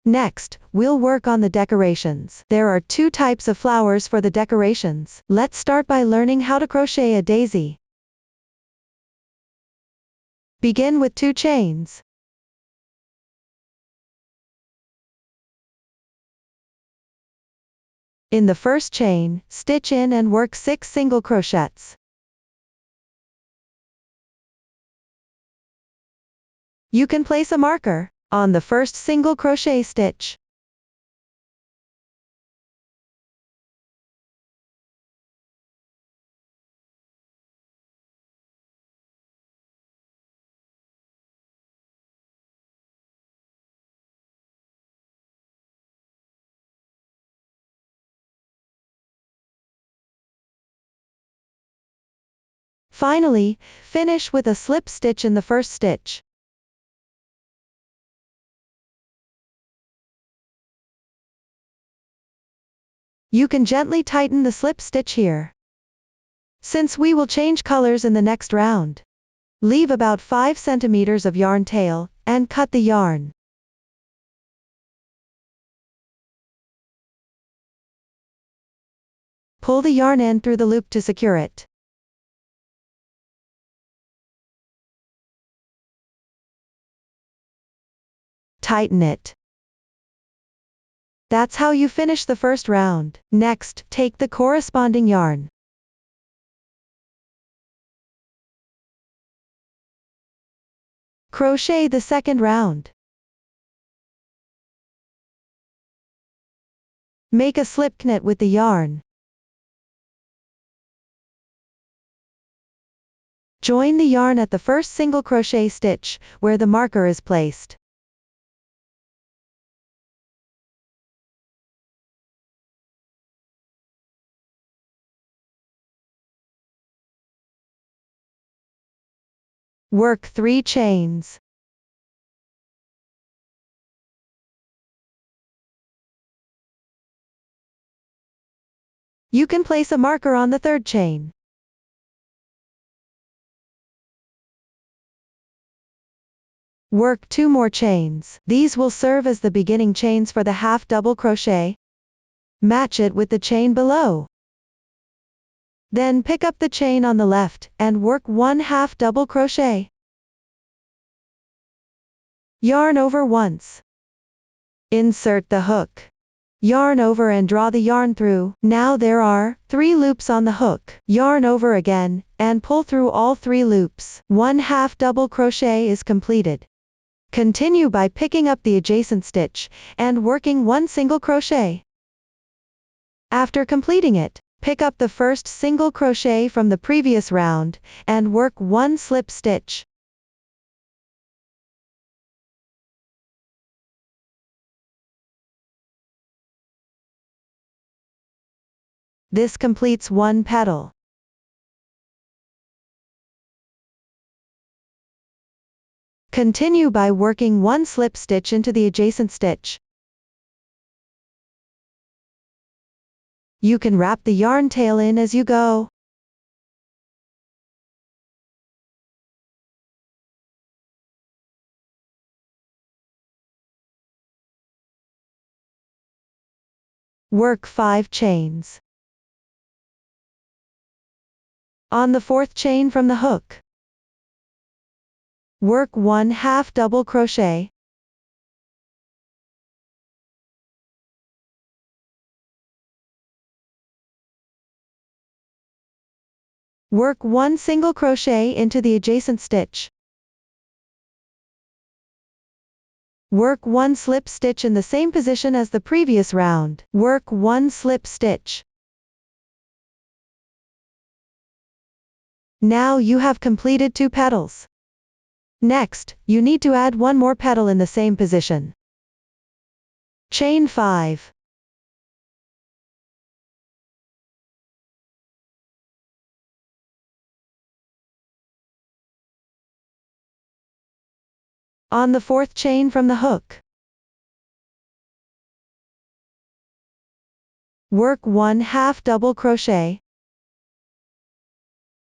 Next, we'll work on the decorations. There are 2 types of flowers for the decorations. Let's start by learning how to crochet a daisy. Begin with 2 chains. In the first chain, stitch in and work 6 single crochets. You can place a marker on the first single crochet stitch. Finally, finish with a slip stitch in the first stitch. You can gently tighten the slip stitch here. Since we will change colors in the next round, leave about 5 centimeters of yarn tail, and cut the yarn. Pull the yarn end through the loop to secure it. Tighten it. That's how you finish the first round. Next, take the corresponding yarn. Crochet the second round. Make a slip knit with the yarn. Join the yarn at the first single crochet stitch, where the marker is placed. Work 3 chains. You can place a marker on the third chain. Work 2 more chains. These will serve as the beginning chains for the half double crochet. Match it with the chain below. Then pick up the chain on the left, and work 1 half double crochet. Yarn over once. Insert the hook. Yarn over and draw the yarn through. Now there are 3 loops on the hook. Yarn over again, and pull through all 3 loops. 1 half double crochet is completed. Continue by picking up the adjacent stitch, and working 1 single crochet. After completing it, pick up the first single crochet from the previous round, and work 1 slip stitch. This completes 1 petal. Continue by working 1 slip stitch into the adjacent stitch. You can wrap the yarn tail in as you go. Work 5 chains. On the 4th chain from the hook, work 1 half double crochet. Work 1 single crochet into the adjacent stitch. Work 1 slip stitch in the same position as the previous round. Work 1 slip stitch. Now you have completed 2 petals. Next, you need to add 1 more petal in the same position. Chain 5. On the 4th chain from the hook, work 1 half double crochet.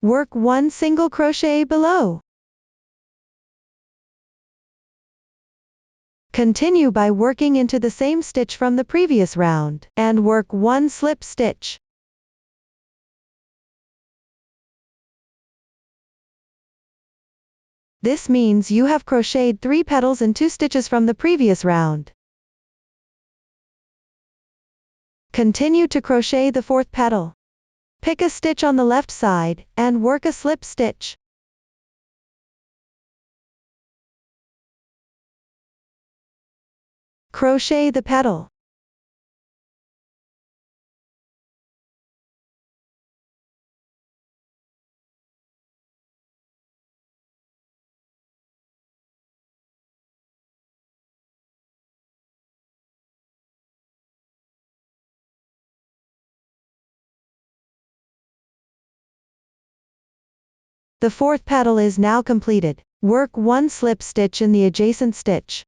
Work 1 single crochet below. Continue by working into the same stitch from the previous round, and work 1 slip stitch. This means you have crocheted 3 petals and 2 stitches from the previous round. Continue to crochet the 4th petal. Pick a stitch on the left side, and work a slip stitch. Crochet the petal. The 4th petal is now completed. Work 1 slip stitch in the adjacent stitch.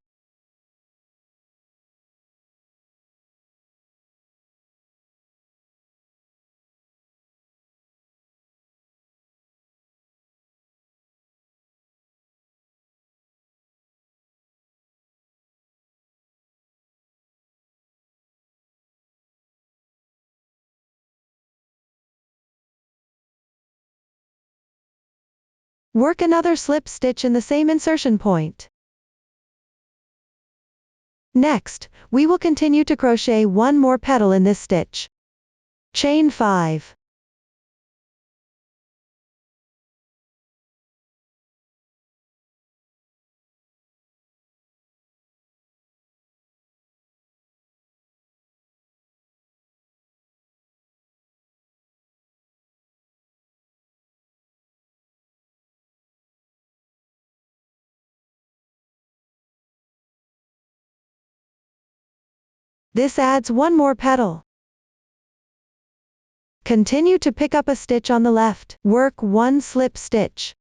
Work another slip stitch in the same insertion point. Next, we will continue to crochet 1 more petal in this stitch. Chain 5. This adds 1 more petal. Continue to pick up a stitch on the left. Work 1 slip stitch.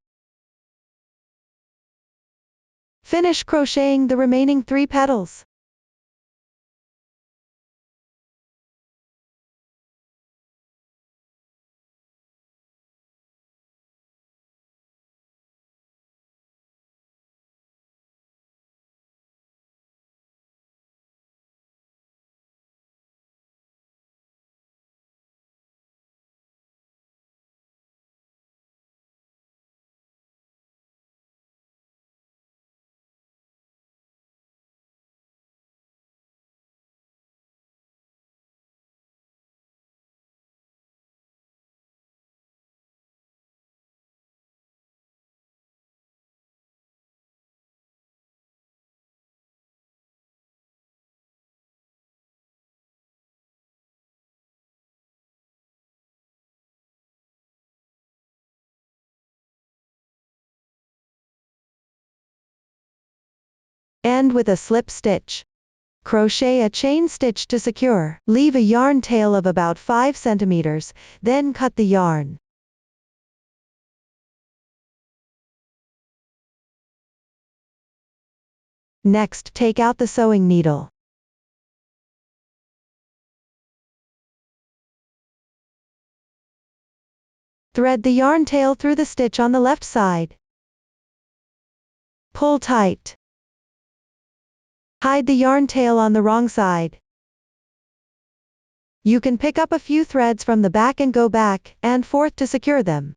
Finish crocheting the remaining 3 petals. End with a slip stitch. Crochet a chain stitch to secure. Leave a yarn tail of about 5 centimeters, then cut the yarn. Next, take out the sewing needle. Thread the yarn tail through the stitch on the left side. Pull tight. Hide the yarn tail on the wrong side. You can pick up a few threads from the back and go back and forth to secure them.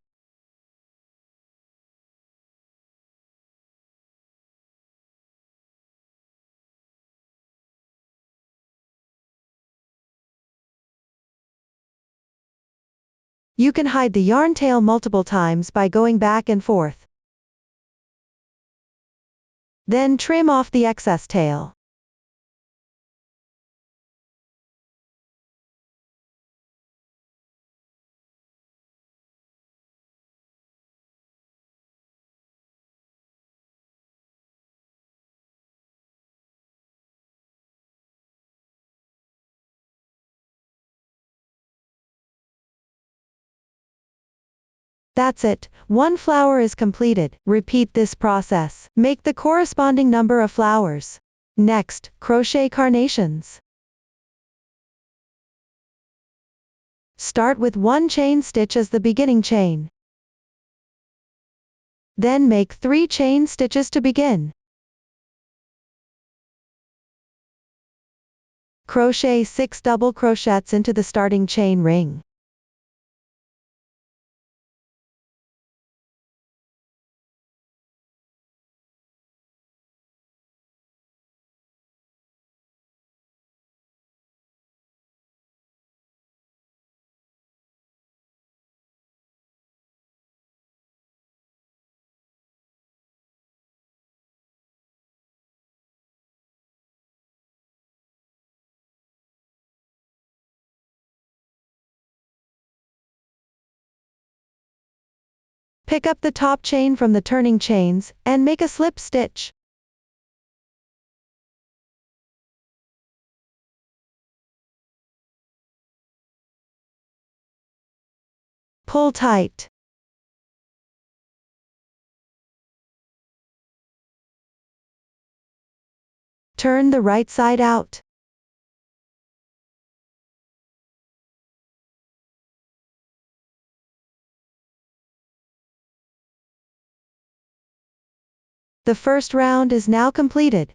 You can hide the yarn tail multiple times by going back and forth. Then trim off the excess tail. That's it, 1 flower is completed. Repeat this process. Make the corresponding number of flowers. Next, crochet carnations. Start with 1 chain stitch as the beginning chain. Then make 3 chain stitches to begin. Crochet 6 double crochets into the starting chain ring. Pick up the top chain from the turning chains, and make a slip stitch. Pull tight. Turn the right side out. The first round is now completed.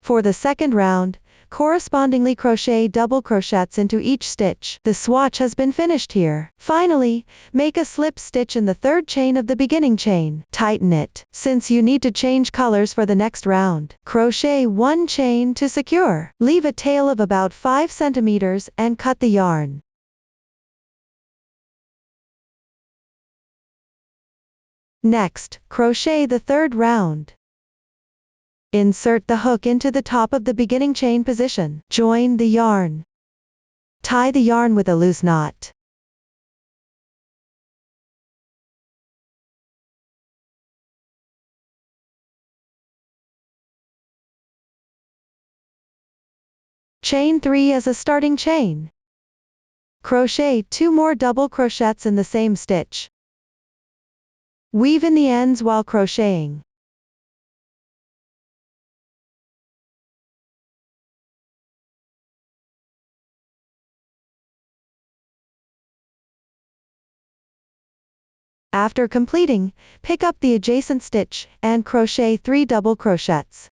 For the second round, correspondingly crochet double crochets into each stitch. The swatch has been finished here. Finally, make a slip stitch in the third chain of the beginning chain. Tighten it, since you need to change colors for the next round. Crochet 1 chain to secure. Leave a tail of about 5 centimeters and cut the yarn. Next, crochet the third round. Insert the hook into the top of the beginning chain position. Join the yarn. Tie the yarn with a loose knot. Chain 3 as a starting chain. Crochet 2 more double crochets in the same stitch. Weave in the ends while crocheting. After completing, pick up the adjacent stitch, and crochet 3 double crochets.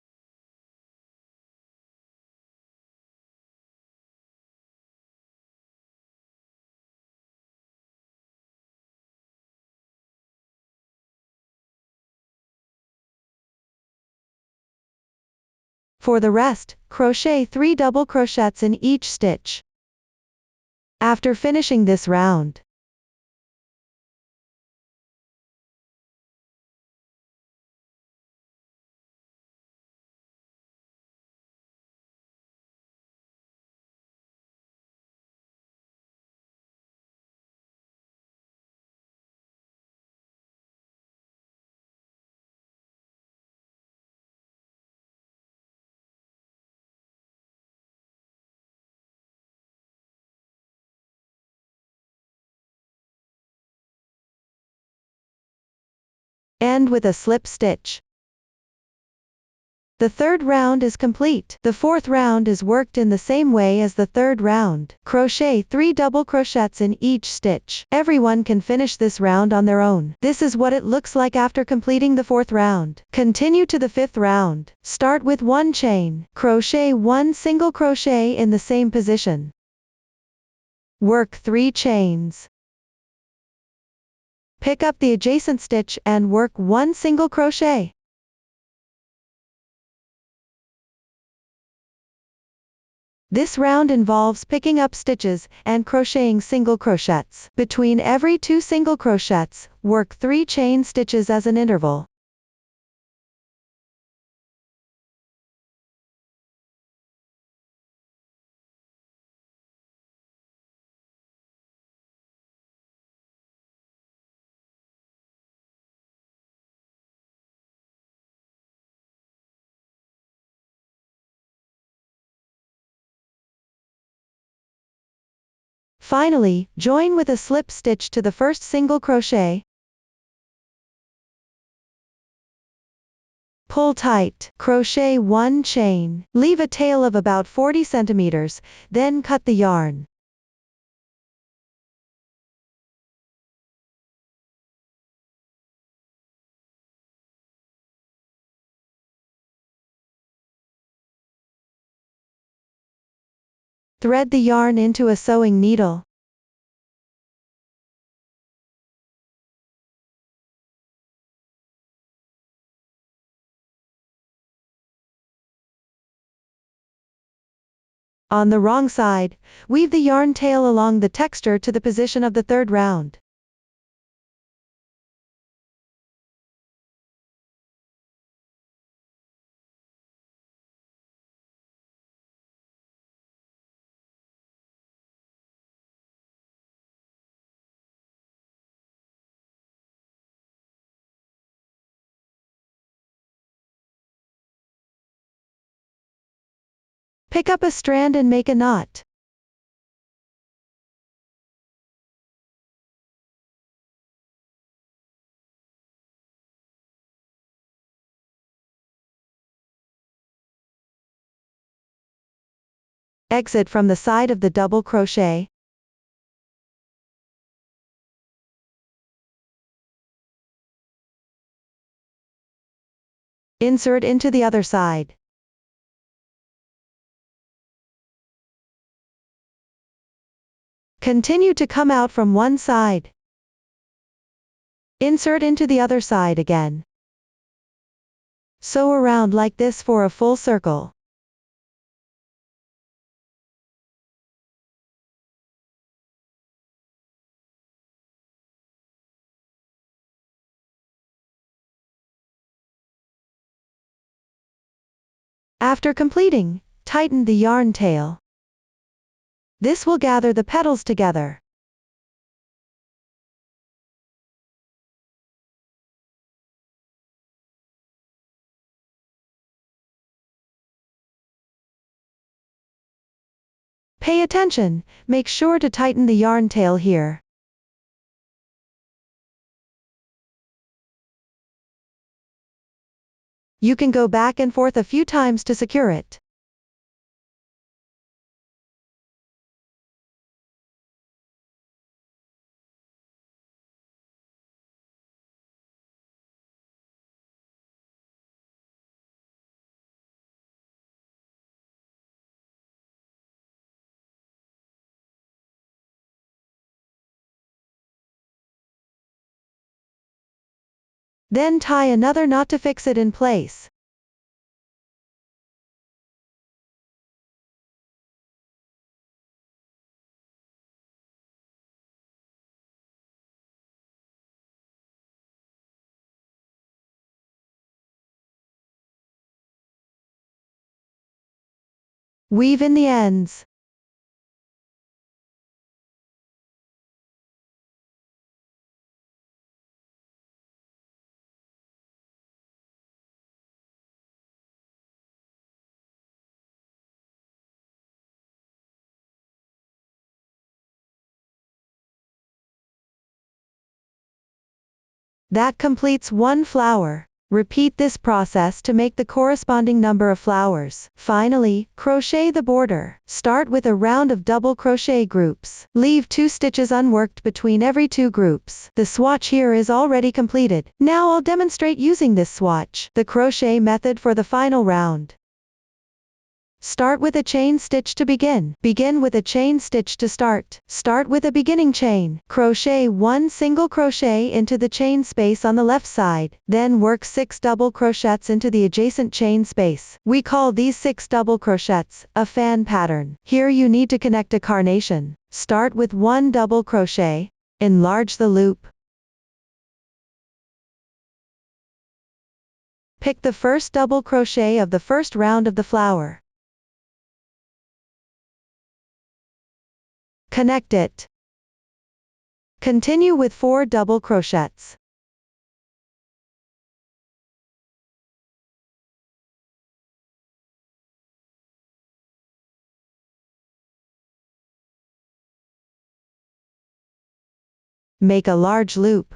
For the rest, crochet 3 double crochets in each stitch. After finishing this round, end with a slip stitch. The third round is complete. The fourth round is worked in the same way as the third round. Crochet 3 double crochets in each stitch. Everyone can finish this round on their own. This is what it looks like after completing the fourth round. Continue to the fifth round. Start with 1 chain. Crochet 1 single crochet in the same position. Work 3 chains. Pick up the adjacent stitch and work 1 single crochet. This round involves picking up stitches and crocheting single crochets. Between every 2 single crochets, work 3 chain stitches as an interval. Finally, join with a slip stitch to the first single crochet. Pull tight. Crochet 1 chain. Leave a tail of about 40 centimeters, then cut the yarn. Thread the yarn into a sewing needle. On the wrong side, weave the yarn tail along the texture to the position of the third round. Pick up a strand and make a knot. Exit from the side of the double crochet. Insert into the other side. Continue to come out from one side. Insert into the other side again. Sew around like this for a full circle. After completing, tighten the yarn tail. This will gather the petals together. Pay attention, make sure to tighten the yarn tail here. You can go back and forth a few times to secure it. Then tie another knot to fix it in place. Weave in the ends. That completes one flower. Repeat this process to make the corresponding number of flowers. Finally, crochet the border. Start with a round of double crochet groups. Leave 2 stitches unworked between every 2 groups. The swatch here is already completed. Now I'll demonstrate using this swatch. The crochet method for the final round. Start with a chain stitch to begin. Begin with a chain stitch to start. Start with a beginning chain. Crochet 1 single crochet into the chain space on the left side. Then work 6 double crochets into the adjacent chain space. We call these 6 double crochets a fan pattern. Here you need to connect a carnation. Start with 1 double crochet. Enlarge the loop. Pick the first double crochet of the first round of the flower. Connect it. Continue with 4 double crochets. Make a large loop.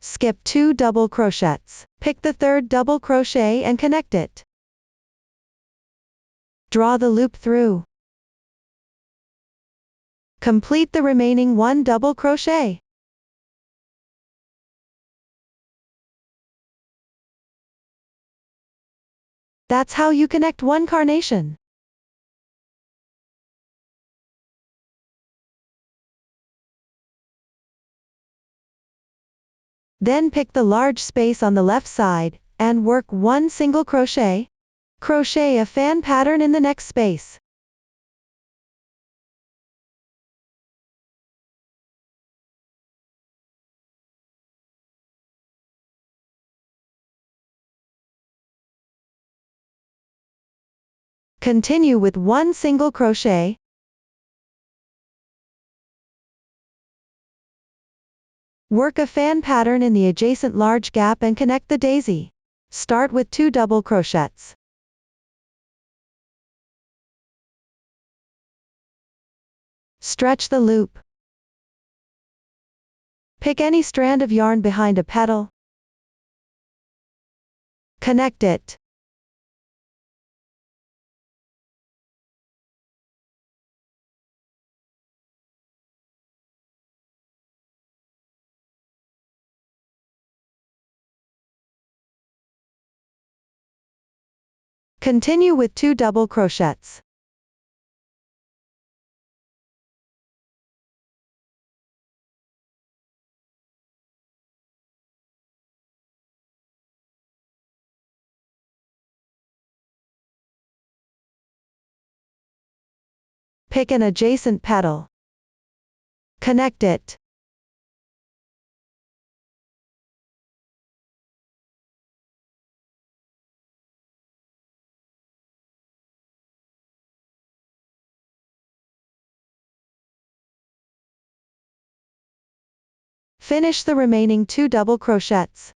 Skip 2 double crochets. Pick the third double crochet and connect it. Draw the loop through. Complete the remaining 1 double crochet. That's how you connect one carnation. Then pick the large space on the left side, and work 1 single crochet. Crochet a fan pattern in the next space. Continue with 1 single crochet. Work a fan pattern in the adjacent large gap and connect the daisy. Start with 2 double crochets. Stretch the loop. Pick any strand of yarn behind a petal. Connect it. Continue with 2 double crochets. Pick an adjacent petal. Connect it. Finish the remaining 2 double crochets.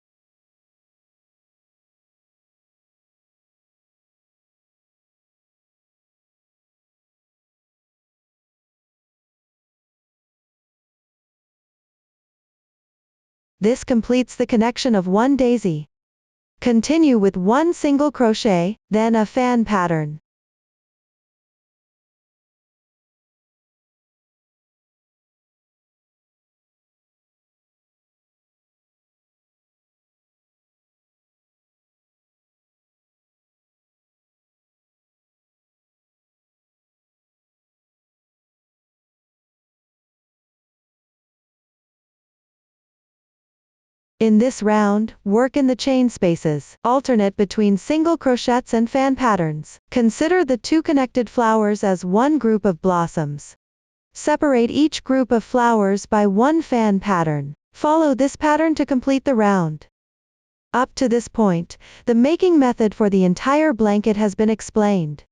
This completes the connection of 1 daisy. Continue with 1 single crochet, then a fan pattern. In this round, work in the chain spaces, alternate between single crochets and fan patterns. Consider the 2 connected flowers as 1 group of blossoms. Separate each group of flowers by 1 fan pattern. Follow this pattern to complete the round. Up to this point, the making method for the entire blanket has been explained.